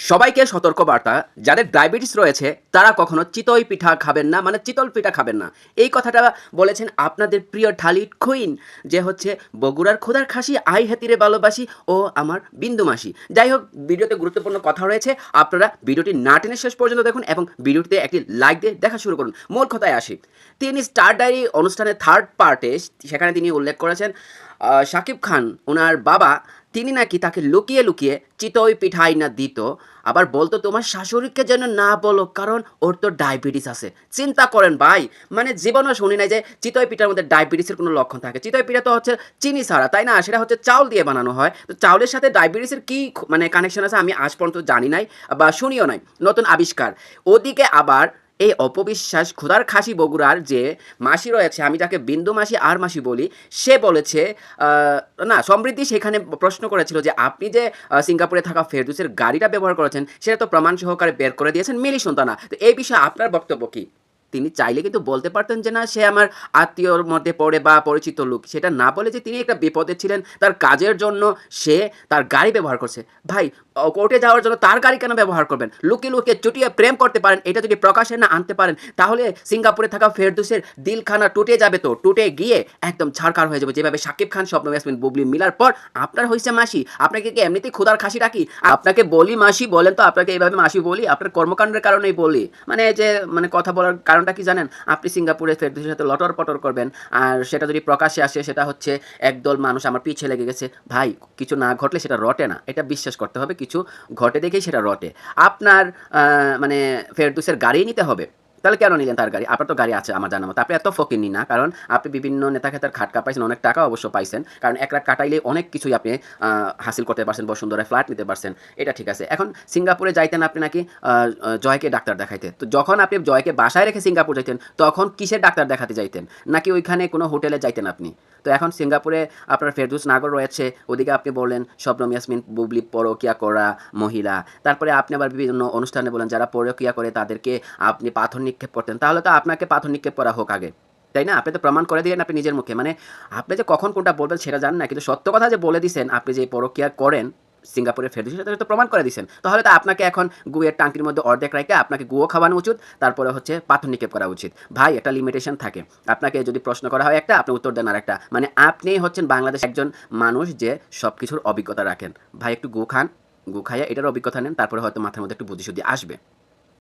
সবাইকে সতর্কবার্তা, যাদের ডায়াবেটিস রয়েছে তারা কখনো চিতই পিঠা খাবেন না, মানে চিতল পিঠা খাবেন না। এই কথাটা বলেছেন আপনাদের প্রিয় ঢালির কুইন, যে হচ্ছে বগুড়ার খোদার খাসি আই হাতিরে ভালোবাসি ও আমার বিন্দু মাসি। যাই হোক, ভিডিওতে গুরুত্বপূর্ণ কথা রয়েছে, আপনারা ভিডিওটি না টেনে শেষ পর্যন্ত দেখুন এবং ভিডিওটিতে একটি লাইক দিয়ে দেখা শুরু করুন। মূল কথায় আসি, তিনি স্টার ডায়েরি অনুষ্ঠানের থার্ড পার্টে সেখানে তিনি উল্লেখ করেছেন শাকিব খান ওনার বাবা, তিনি নাকি তাকে লুকিয়ে লুকিয়ে চিতই পিঠাই না দিত, আবার বলতো তোমার শাশুড়িকে যেন না বলো কারণ ওর তো ডায়াবেটিস আছে। চিন্তা করেন ভাই, মানে জীবনও শুনি নাই যে চিতই পিঠার মধ্যে ডায়াবেটিসের কোনো লক্ষণ থাকে। চিতই পিঠা তো হচ্ছে চিনি ছাড়া, তাই না? সেটা হচ্ছে চাউল দিয়ে বানানো হয়। তো চাউলের সাথে ডায়াবেটিসের কী মানে কানেকশন আছে আমি আজ পর্যন্ত জানি নাই বা শুনিও নাই, নতুন আবিষ্কার। ওদিকে আবার এই অপবিশ্বাস ক্ষুধার খাসি বগুড়ার যে মাসি রয়েছে, আমি যাকে বিন্দু মাসি আর মাসি বলি, সে বলেছে না, সমৃদ্ধি সেখানে প্রশ্ন করেছিল যে আপনি যে সিঙ্গাপুরে থাকা ফেরদৌসের গাড়িটা ব্যবহার করেছেন সেটা তো প্রমাণ সহকারে বের করে দিয়েছেন মিলি সুলতানা। তো এই বিষয়ে আপনার বক্তব্য কী? তিনি চাইলে কিন্তু বলতে পারতেন যে না, সে আমার আত্মীয়র মধ্যে পড়ে বা পরিচিত লোক, সেটা না বলে যে তিনি একটা বিপদে ছিলেন, তার কাজের জন্য সে তার গাড়ি ব্যবহার করছে। ভাই, কোর্টে যাওয়ার জন্য তার গাড়ি কেন ব্যবহার করবেন? লুকিয়ে লুকিয়ে চুটিয়ে প্রেম করতে পারেন, এটা যদি প্রকাশে না আনতে পারেন তাহলে সিঙ্গাপুরে থাকা ফেরদৌসের দিলখানা টুটে যাবে, তো টুটে গিয়ে একদম ছাড়খাড় হয়ে যাবে। যেভাবে শাকিব খান, শবনম ইয়াসমিন, বুবলি মিলার পর আপনার হয়েছে মাসি। আপনাকে কি এমনিতেই ক্ষুধার খাসি ডাকি? আপনাকে বলি মাসি বলেন তো, আপনাকে এইভাবে মাসি বলি আপনার কর্মকাণ্ডের কারণেই বলি। মানে যে মানে কথা বলার কারণটা কি জানেন? আপনি সিঙ্গাপুরে ফেরদৌসের সাথে লটর পটর করবেন, আর সেটা যদি প্রকাশ্যে আসে সেটা হচ্ছে একদল মানুষ আমার পিছে লেগে গেছে। ভাই, কিছু না ঘটলে সেটা রটে না, এটা বিশ্বাস করতে হবে। কিছু ঘটে দেখেই সেটা রটে। আপনার মানে ফেরদৌসের গাড়িই নিতে হবে। তাহলে কেন নিলেন তার গাড়ি? আপনার তো গাড়ি আছে আমার জানা মতো। আপনি এত ফকিন্নি না, কারণ আপনি বিভিন্ন নেতা-খেতার খাটকা পাইছেন, অনেক টাকা অবশ্য পাইছেন। কারণ ১ লাখ কাটাইলে অনেক কিছুই আপনি হাসিল করতে পারছেন, বসুন্ধরায় ফ্ল্যাট নিতে পারছেন। এটা ঠিক আছে। এখন সিঙ্গাপুরে যাইতেন আপনি নাকি জয়কে ডাক্তার দেখাইতে। তো যখন আপনি জয়কে বাসায় রেখে সিঙ্গাপুর যাইতেন তখন কিসের ডাক্তার দেখাতে যাইতেন? নাকি ওইখানে কোনো হোটেলে যাইতেন আপনি? তো এখন সিঙ্গাপুরে আপনার ফেরদৌস নাগর রয়েছে, ওদিকে আপনি বললেন শবনম ইয়াসমিন, বুবলি পরকীয়া করা মহিলা। তারপরে আপনি আবার বিভিন্ন অনুষ্ঠানে বলেন যারা পরকীয়া করে তাদেরকে আপনি পাথর নিক্ষেপ করতেন। তাহলে তো আপনাকে পাথর নিক্ষেপ করা হোক আগে, তাই না? আপনি তো প্রমাণ করে দিলেন আপনি নিজের মুখে। মানে আপনি যে কখন কোনটা বলবেন সেটা জানেন না, কিন্তু সত্য কথা যে বলে দিছেন আপনি যে পরকীয়া করেন সিঙ্গাপুরের ফেরদৌসের সাথে তো প্রমাণ করে দিছেন। তাহলে তো আপনাকে এখন গুয়ের টাঙ্কির মধ্যে অর্ধেক রাইখা আপনাকে গুয়ো খাওয়ানো উচিত, তারপরে হচ্ছে পাথর নিক্ষেপ করা উচিত। ভাই, একটা লিমিটেশন থাকে। আপনাকে যদি প্রশ্ন করা হয় একটা, আপনি উত্তর দেন আরেকটা। মানে আপনি হচ্ছেন বাংলাদেশের একজন মানুষ যে সব কিছুর অভিজ্ঞতা রাখেন। ভাই, একটু গু খান, গু খাইয়া এটার অভিজ্ঞতা নেন, তারপরে হয়তো মাথার মধ্যে একটু বুদ্ধি-শুদ্ধি আসবে।